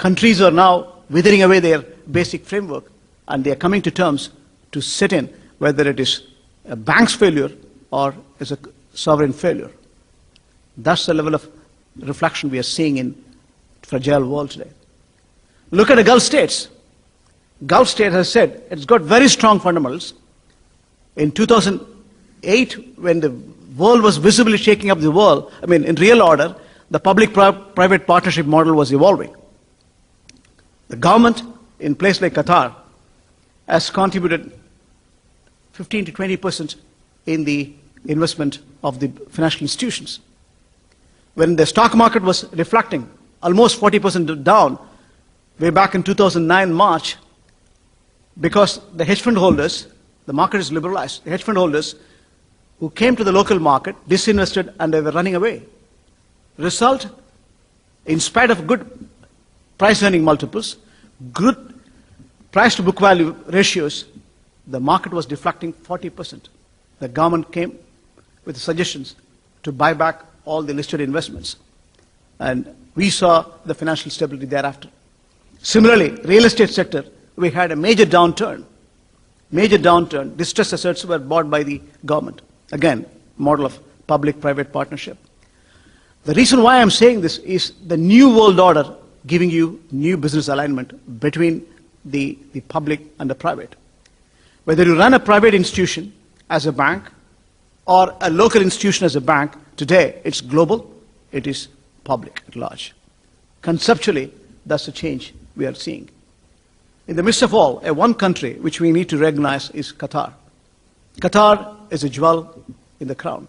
Countries are now withering away their basic framework, and they are coming to terms to sit in whether it is a bank's failure or is a sovereign failure. That's the level of reflection we are seeing in fragile world today. Look at the Gulf states. Gulf state has said it's got very strong fundamentals. In 2008, when the world was visibly shaking up the world, in real order, the public-private partnership model was evolving. The government, in place like Qatar, has contributed 15 to 20% in the investment of the financial institutions. When the stock market was reflecting almost 40% down, way back in 2009 March, because the hedge fund holders, the market is liberalized, the hedge fund holders who came to the local market disinvested and they were running away. Result, in spite of good price earning multiples, good price to book value ratios, the market was deflecting 40%. The government came with suggestions to buy back all the listed investments. And we saw the financial stability thereafter. Similarly, real estate sector, we had a major downturn. Major downturn. Distressed assets were bought by the government. Again, model of public-private partnership. The reason why I'm saying this is the new world order giving you new business alignment between the public and the private. Whether you run a private institution as a bank or a local institution as a bank, today it's global, it is public at large. Conceptually, that's the change we are seeing. In the midst of all, one country which we need to recognize is Qatar. Qatar is a jewel in the crown.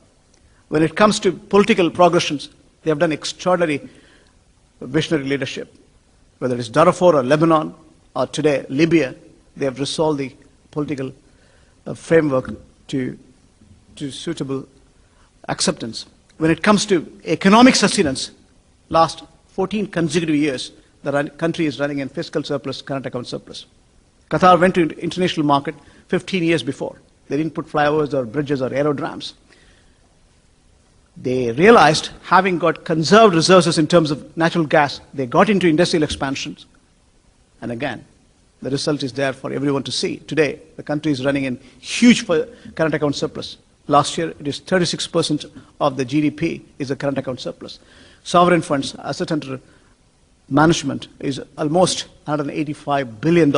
When it comes to political progressions, they have done extraordinary visionary leadership. Whether it's Darfur or Lebanon or today Libya, they have resolved the political framework to suitable acceptance. When it comes to economic sustenance, last 14 consecutive years, the country is running in fiscal surplus, current account surplus. Qatar went to international market 15 years before. They didn't put flyovers or bridges or aerodrams. They realized, having got conserved resources in terms of natural gas, they got into industrial expansions. And again, the result is there for everyone to see. Today, the country is running in huge current account surplus. Last year, it is 36% of the GDP is a current account surplus. Sovereign funds, asset under management is almost $185 billion.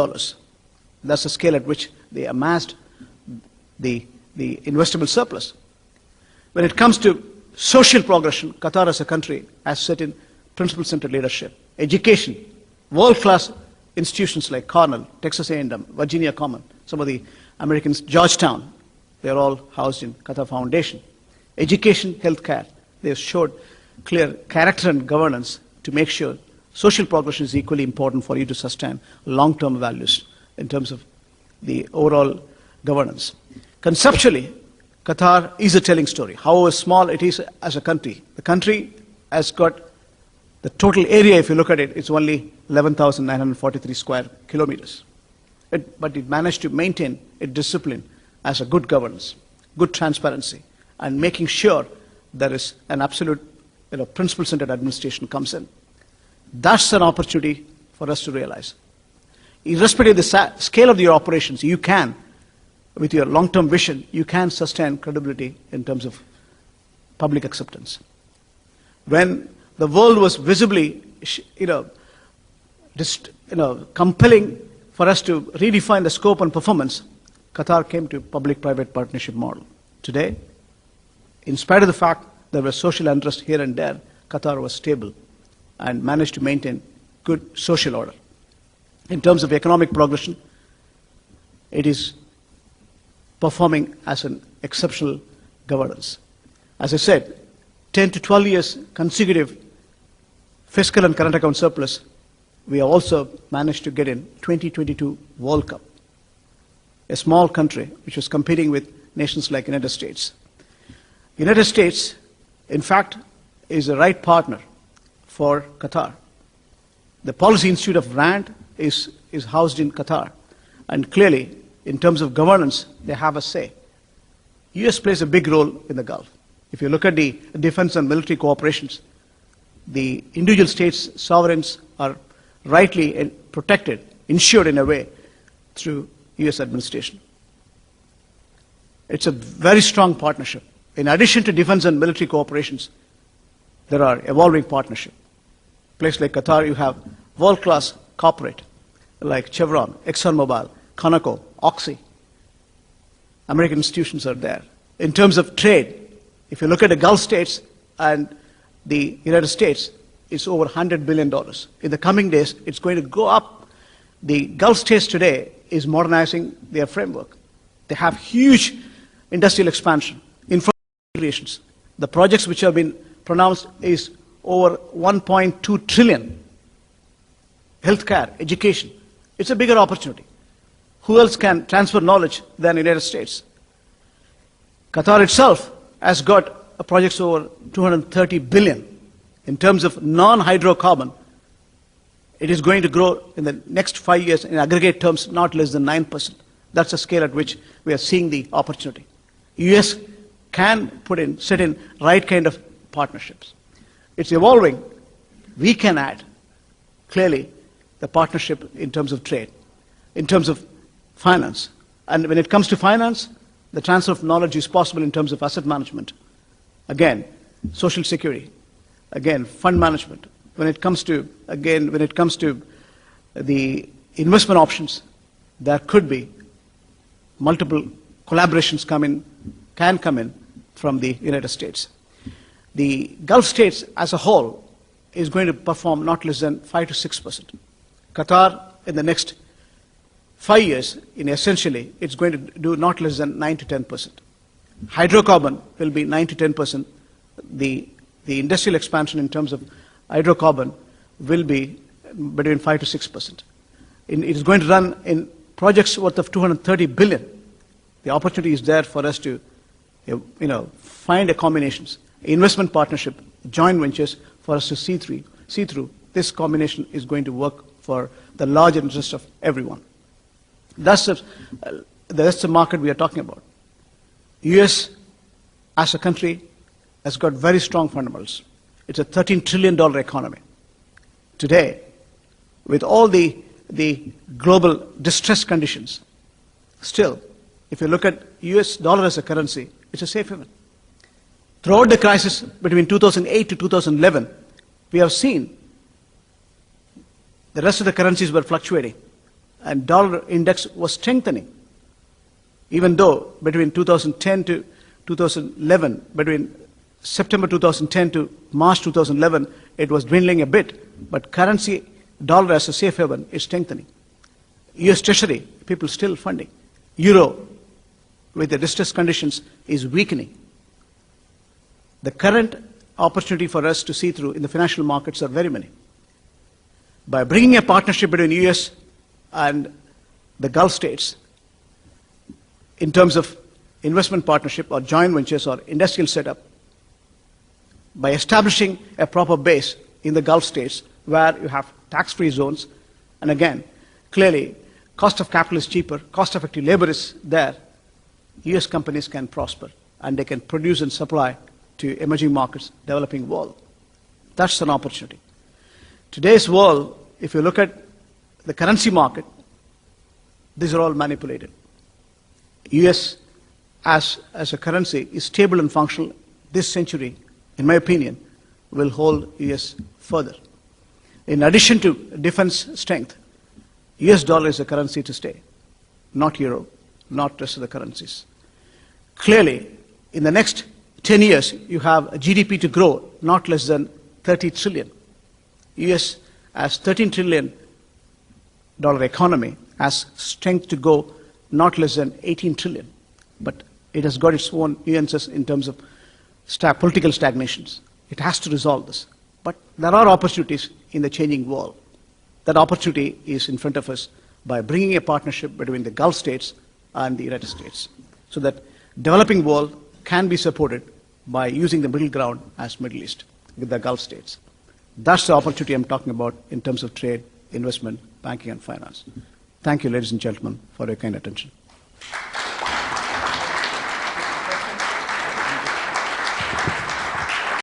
That's the scale at which they amassed the investable surplus. When it comes to social progression, Qatar as a country has certain principle-centered leadership. Education, world-class institutions like Cornell, Texas A&M, Virginia Common, some of the Americans, Georgetown, they're all housed in Qatar Foundation. Education, healthcare, they have showed clear character and governance to make sure social progression is equally important for you to sustain long-term values in terms of the overall governance. Conceptually, Qatar is a telling story. However small it is as a country, the country has got the total area, if you look at it, it's only 11,943 square kilometers. But it managed to maintain its discipline as a good governance, good transparency, and making sure there is an absolute principle-centered administration comes in. That's an opportunity for us to realize. Irrespective of the scale of your operations, you can, with your long-term vision, you can sustain credibility in terms of public acceptance. When the world was visibly, compelling for us to redefine the scope and performance, Qatar came to public-private partnership model. Today, in spite of the fact there was social unrest here and there, Qatar was stable and managed to maintain good social order. In terms of economic progression, it is performing as an exceptional governance. As I said, 10 to 12 years consecutive fiscal and current account surplus, we have also managed to get in 2022 World Cup. A small country which was competing with nations like United States. United States, in fact, is the right partner for Qatar. The Policy Institute of RAND is housed in Qatar. And clearly, in terms of governance, they have a say. US plays a big role in the Gulf. If you look at the defense and military cooperations, the individual states, sovereigns are rightly protected, insured in a way through US administration. It's a very strong partnership. In addition to defense and military cooperations, there are evolving partnerships. Place like Qatar, you have world-class corporate like Chevron, ExxonMobil, Conoco, Oxy. American institutions are there. In terms of trade, if you look at the Gulf states and the United States, it's over $100 billion. In the coming days, it's going to go up. The Gulf states today is modernizing their framework. They have huge industrial expansion, integrations. The projects which have been pronounced is over 1.2 trillion. Healthcare, education. It's a bigger opportunity. Who else can transfer knowledge than the United States? Qatar itself has got projects over 230 billion. In terms of non-hydrocarbon, it is going to grow in the next 5 years in aggregate terms not less than 9%. That's the scale at which we are seeing the opportunity. US can set in right kind of partnerships. It's evolving. We can add, clearly, the partnership in terms of trade, in terms of finance. And when it comes to finance, the transfer of knowledge is possible in terms of asset management. Again, social security. Again, fund management. When it comes to the investment options, there could be multiple collaborations can come in from the United States. The Gulf states as a whole is going to perform not less than 5 to 6%. Qatar, in the next 5 years, essentially, it's going to do not less than 9 to 10%. Hydrocarbon will be 9 to 10%. The industrial expansion in terms of hydrocarbon will be between 5 to 6%. It is going to run in projects worth of 230 billion. The opportunity is there for us to, find a combinations, investment partnership, joint ventures for us to see through. This combination is going to work for the larger interest of everyone. That's the market we are talking about. US, as a country, has got very strong fundamentals. It's a $13 trillion economy. Today, with all the global distress conditions, still, if you look at US dollar as a currency, it's a safe haven. Throughout the crisis between 2008 to 2011, we have seen the rest of the currencies were fluctuating and dollar index was strengthening. Even though between 2010 to 2011, between September 2010 to March 2011, it was dwindling a bit, but currency, dollar as a safe haven, is strengthening. US Treasury, people still funding. Euro, with the distress conditions, is weakening. The current opportunity for us to see through in the financial markets are very many. By bringing a partnership between US and the Gulf states, in terms of investment partnership or joint ventures or industrial setup, by establishing a proper base in the Gulf states where you have tax-free zones, and again, clearly, cost of capital is cheaper, cost-effective labor is there, US companies can prosper and they can produce and supply to emerging markets, developing world. That's an opportunity. Today's world, if you look at the currency market, these are all manipulated. US as a currency is stable and functional. This century, in my opinion, will hold US further. In addition to defense strength, US dollar is a currency to stay, not euro, not rest of the currencies. Clearly, in the next 10 years, you have a GDP to grow not less than 30 trillion. US as $13 trillion economy has strength to go not less than 18 trillion. But it has got its own nuances in terms of political stagnations. It has to resolve this. But there are opportunities in the changing world. That opportunity is in front of us by bringing a partnership between the Gulf states and the United States, so that developing world can be supported by using the middle ground as Middle East with the Gulf states. That's the opportunity I'm talking about in terms of trade, investment, banking, and finance. Thank you, ladies and gentlemen, for your kind attention.